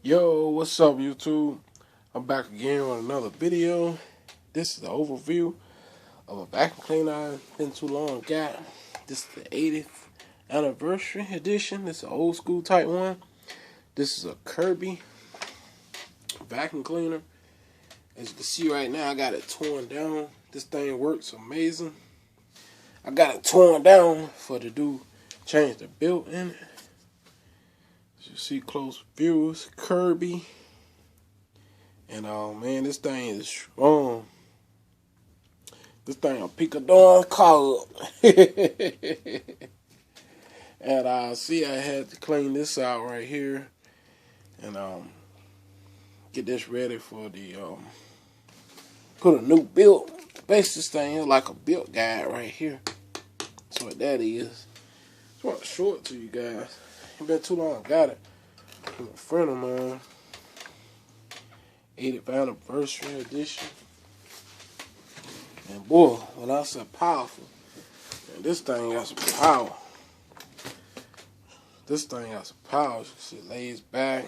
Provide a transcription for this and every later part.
Yo, what's up, YouTube? I'm back again with another video. This is an overview of a vacuum cleaner I've been too long got. This is the 80th anniversary edition. This is an old school type one. This is a Kirby vacuum cleaner. As you can see right now, I got it torn down. This thing works amazing. I got it torn down for the dude change the built in it. As you see close views, Kirby. And man, this thing is strong. This thing will pick a darn car up. And see, I had to clean this out right here, and get this ready for the put a new build. Base this thing is like a build guide right here. That's what that is. Just want to show it to you guys. It's been too long. I got it from a friend of mine. 80th anniversary edition. And boy, when I say powerful, man, this thing got some power. This thing got some power. You can see it lays back.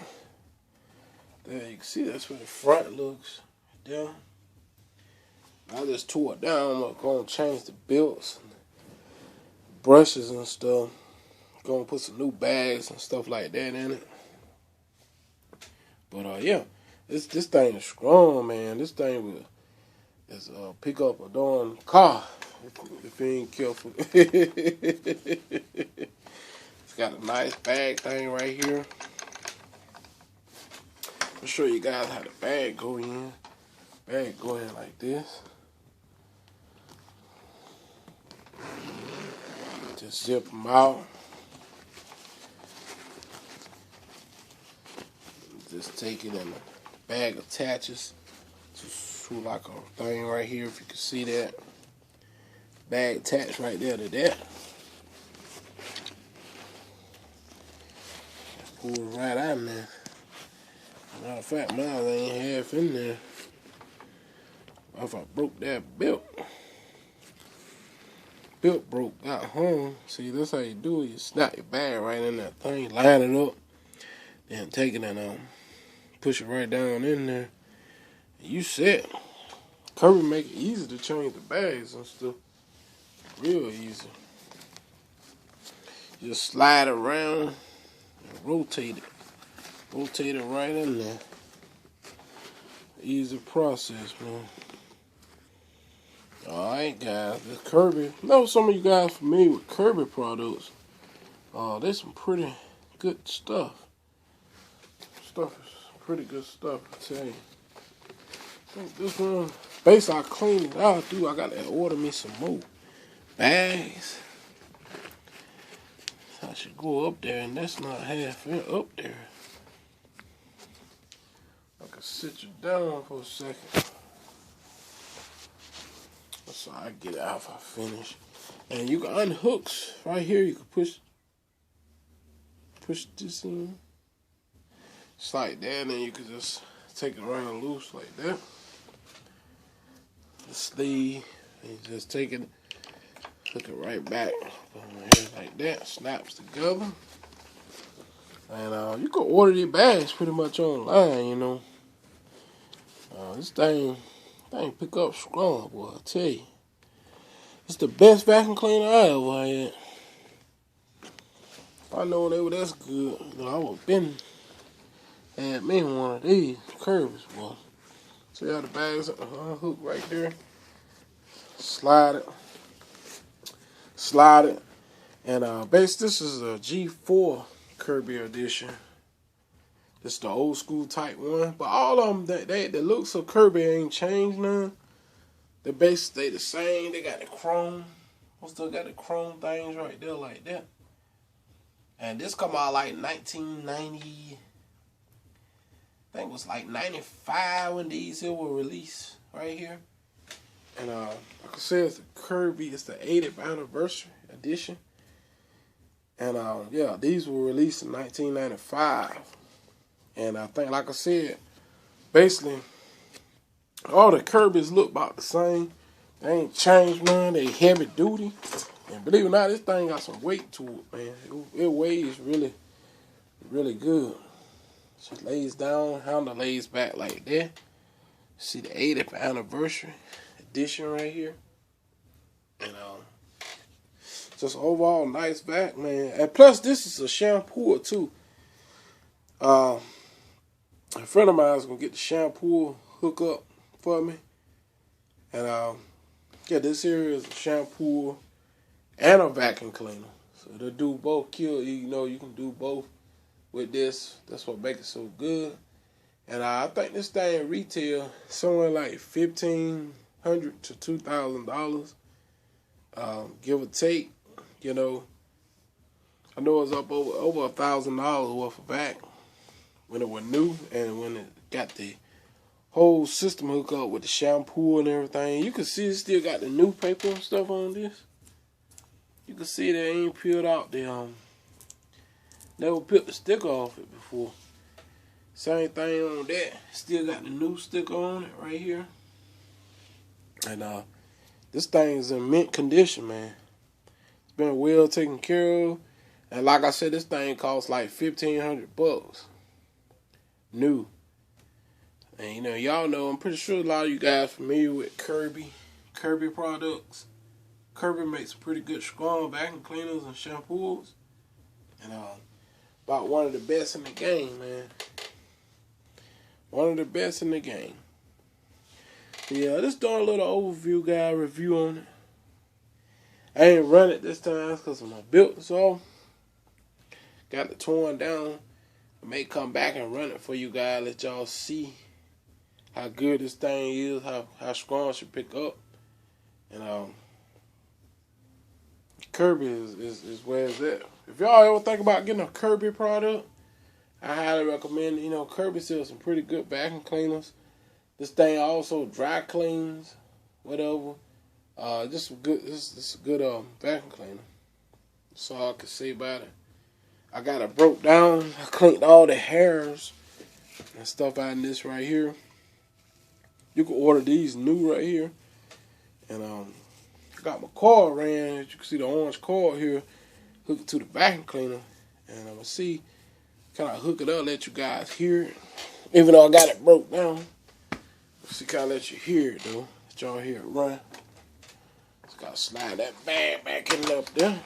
There you can see that's where the front looks. There. I just tore it down. I'm gonna change the belts, and brushes and stuff. Gonna put some new bags and stuff like that in it. But yeah. This thing is strong, man. This thing will pick up a darn car if you ain't careful. It's got a nice bag thing right here. I'll show you guys how the bag go in. Bag go in like this. Just zip them out. Just take it in the bag attaches to like a thing right here, if you can see that. Bag attached right there to that. Pull it right out in there. Matter of fact, mine ain't half in there. If I broke that belt. Belt broke, got home. See, that's how you do it. You snap your bag right in that thing, line it up, then take it and push it right down in there. You set. Kirby make it easy to change the bags and stuff. Real easy. Just slide it around and rotate it. Rotate it right in there. Easy process, man. Alright, guys. The Kirby. I know some of you guys familiar with Kirby products. There's some pretty good stuff. Stuff is pretty good stuff, I tell you. I think this one, basically I cleaned it out, dude. I got to order me some more bags. I should go up there, and that's not half up there. I can sit you down for a second. So I get it out if I finish. And you can unhook right here. You can push this in. Just like that, and then you can just take it around loose like that. The sleeve, and you just take it, hook it right back like that, snaps together. And you can order these bags pretty much online, you know. This thing pick up strong, boy, I tell you. It's the best vacuum cleaner I ever had. If I know they were that's good, you know, I would have been had me one of these Kirby's, boy. See how the bags hook right there? Slide it. And this is a G4 Kirby edition. This is the old school type one. But all of them, the looks of Kirby ain't changed none. The base stay the same. They got the chrome. Still got the chrome things right there like that. And this come out like 1990. I think it was like 95 when these here were released right here. And like I said, it's the Kirby. It's the 80th anniversary edition. And yeah, these were released in 1995. And I think, like I said, basically all the Kirbys look about the same. They ain't changed none. They heavy duty. And believe it or not, this thing got some weight to it, man. It weighs really, really good. So it lays down, handle lays back like that. See the 80th anniversary edition right here. And just overall nice back, man. And plus this is a shampoo too. A friend of mine is gonna get the shampoo hook up for me. And yeah, this here is a shampoo and a vacuum cleaner. So they'll do both. You know, you can do both with this. That's what makes it so good. And I think this thing retail somewhere like $1,500 to $2,000, give or take. You know, I know it's up over $1,000 worth of vac when it was new, and when it got the whole system hooked up with the shampoo and everything. You can see it still got the new paper and stuff on this. You can see they ain't peeled out the never peeled the sticker off it before. Same thing on that. Still got the new sticker on it right here. And this thing is in mint condition, man. It's been well taken care of. And like I said, this thing costs like $1,500 new. And you know, y'all know, I'm pretty sure a lot of you guys familiar with Kirby products. Kirby makes pretty good strong vacuum cleaners and shampoos. And about one of the best in the game, man. One of the best in the game. Yeah, just doing a little overview guy review on it. I ain't run it this time because of my built, so got it torn down. I may come back and run it for you guys, let y'all see how good this thing is, how strong it should pick up. And Kirby is where it's at. If y'all ever think about getting a Kirby product, I highly recommend it. You know, Kirby sells some pretty good vacuum cleaners. This thing also dry cleans, whatever. Just a good vacuum cleaner. That's all I can say about it. I got it broke down. I cleaned all the hairs and stuff out in this right here. You can order these new right here. And I got my cord ran. As you can see the orange cord here, hooked to the vacuum cleaner. And I'm gonna see, kind of hook it up, let you guys hear it. Even though I got it broke down, see, kind of let you hear it though. Let y'all hear it run. Just gotta slide that bag back in up there.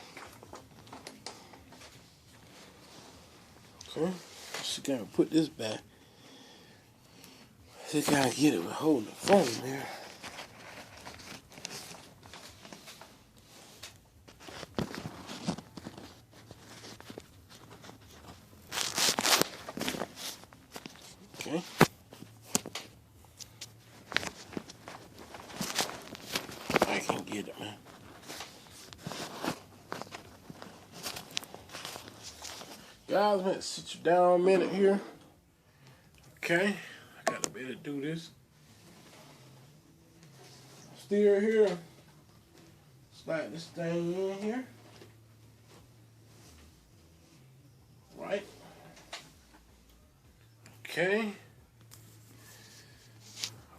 Okay, just gotta put this back. Just gotta get it with holding the phone here. Okay. I can get it, man. Guys, I'm gonna sit you down a minute here. Okay. I got a bit to do this. Steer here. Slide this thing in here. Right. Okay.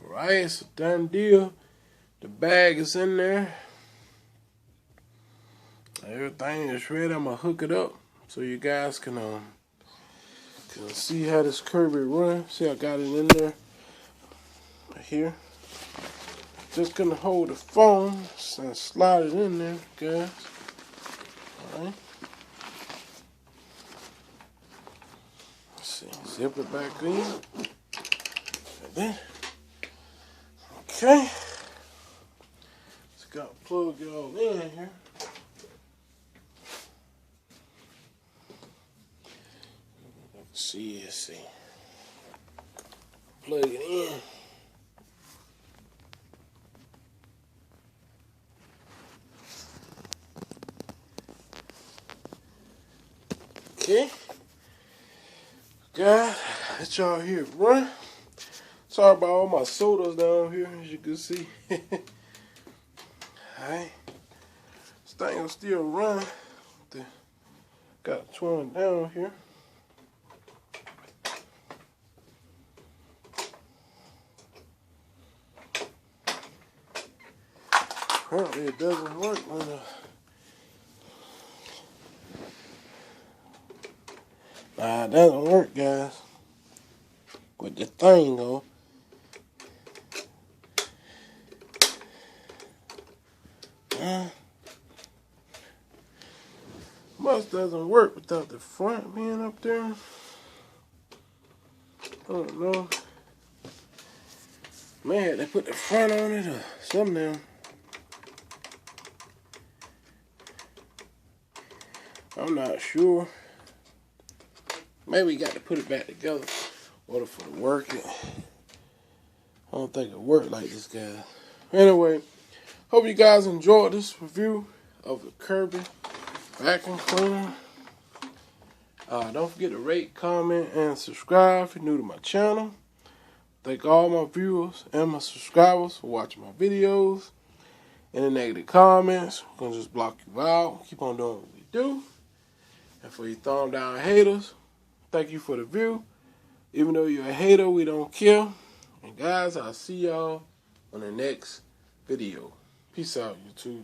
Alright, it's a done deal. The bag is in there. Everything is ready. I'm gonna hook it up so you guys can see how this Kirby runs. See, I got it in there right here. Just gonna hold the phone and slide it in there, guys. Alright. Let's see, zip it back in. Like that. Okay. Just gotta plug it all in here. Let's see. Plug it in. Okay. Guys, let y'all hear it run. Sorry about all my sodas down here, as you can see. Alright. This thing will still run. Got it torn down here. Apparently it doesn't work when nah, it doesn't work, guys. with the thing though. Must doesn't work without the front being up there. I don't know. Man, they put the front on it or something now. I'm not sure. Maybe we got to put it back together in order for it to work. I don't think it worked like this, guys. Anyway, hope you guys enjoyed this review of the Kirby vacuum cleaner. Don't forget to rate, comment, and subscribe if you're new to my channel. Thank all my viewers and my subscribers for watching my videos. Any negative comments, we're going to just block you out. Keep on doing what we do. And for you thumb down haters, thank you for the view. Even though you're a hater, we don't care. And guys, I'll see y'all on the next video. Peace out, YouTube.